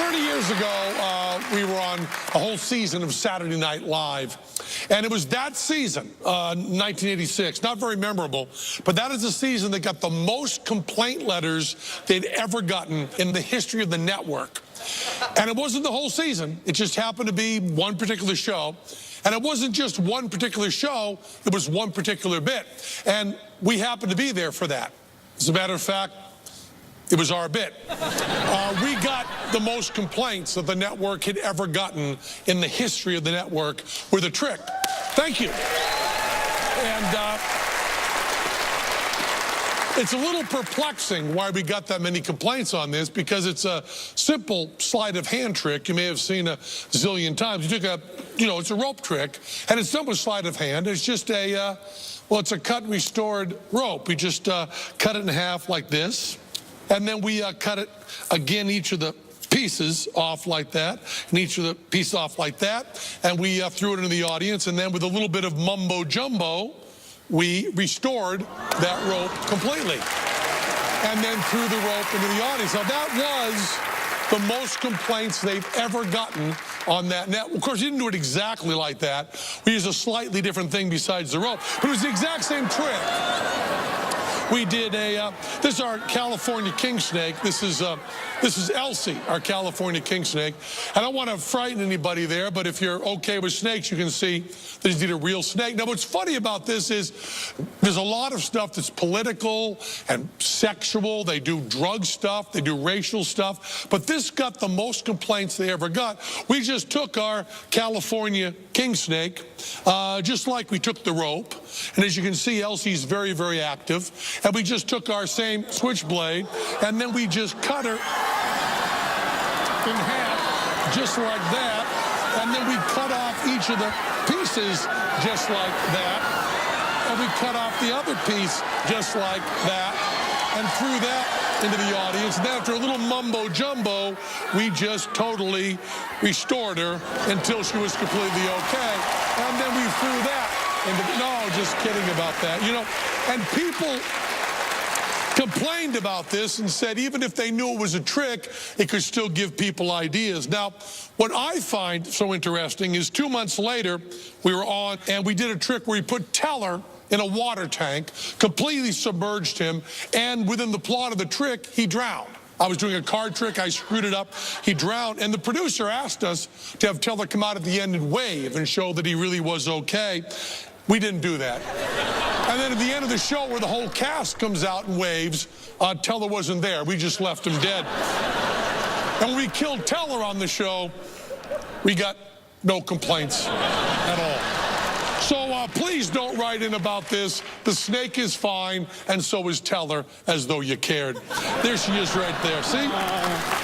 30 years ago, we were on a whole season of Saturday Night Live. And it was that season, 1986, not very memorable, but that is the season that got the most complaint letters they'd ever gotten in the history of the network. And it wasn't the whole season. It just happened to be one particular show. And it wasn't just one particular show. It was one particular bit. And we happened to be there for that. As a matter of fact, it was our bit. We got the most complaints that the network had ever gotten in the history of the network with a trick. Thank you. And it's a little perplexing why we got that many complaints on this, because it's a simple sleight of hand trick you may have seen a zillion times. You took it's a rope trick, and it's done with sleight of hand. It's just a, well, it's a cut and restored rope. We just cut it in half like this. And then we cut it again, each of the pieces off like that, and each of the pieces off like that. And we threw it into the audience. And then with a little bit of mumbo jumbo, we restored that rope completely. And then threw the rope into the audience. Now, that was the most complaints they've ever gotten on that net. Of course, you didn't do it exactly like that. We used a slightly different thing besides the rope. But it was the exact same trick. We did this is our California king snake. This is Elsie, our California king snake. I don't want to frighten anybody there, but if you're okay with snakes, you can see that he's a real snake. Now, what's funny about this is there's a lot of stuff that's political and sexual. They do drug stuff. They do racial stuff. But this got the most complaints they ever got. We just took our California king snake, just like we took the rope. And as you can see, Elsie's very, very active. And we just took our same switchblade, and then we just cut her in half, just like that. And then we cut off each of the pieces just like that. And we cut off the other piece just like that, and threw that into the audience. And then after a little mumbo jumbo, we just totally restored her until she was completely okay. And then we threw that into no, just kidding about that. And people complained about this and said even if they knew it was a trick, it could still give people ideas. Now, what I find so interesting is 2 months later, we were on and we did a trick where we put Teller in a water tank, completely submerged him, and within the plot of the trick, he drowned. I was doing a card trick, I screwed it up, he drowned, and the producer asked us to have Teller come out at the end and wave and show that he really was okay. We didn't do that. And then at the end of the show, where the whole cast comes out and waves, Teller wasn't there. We just left him dead. And when we killed Teller on the show, we got no complaints at all. So please don't write in about this. The snake is fine, and so is Teller, as though you cared. There she is right there. See?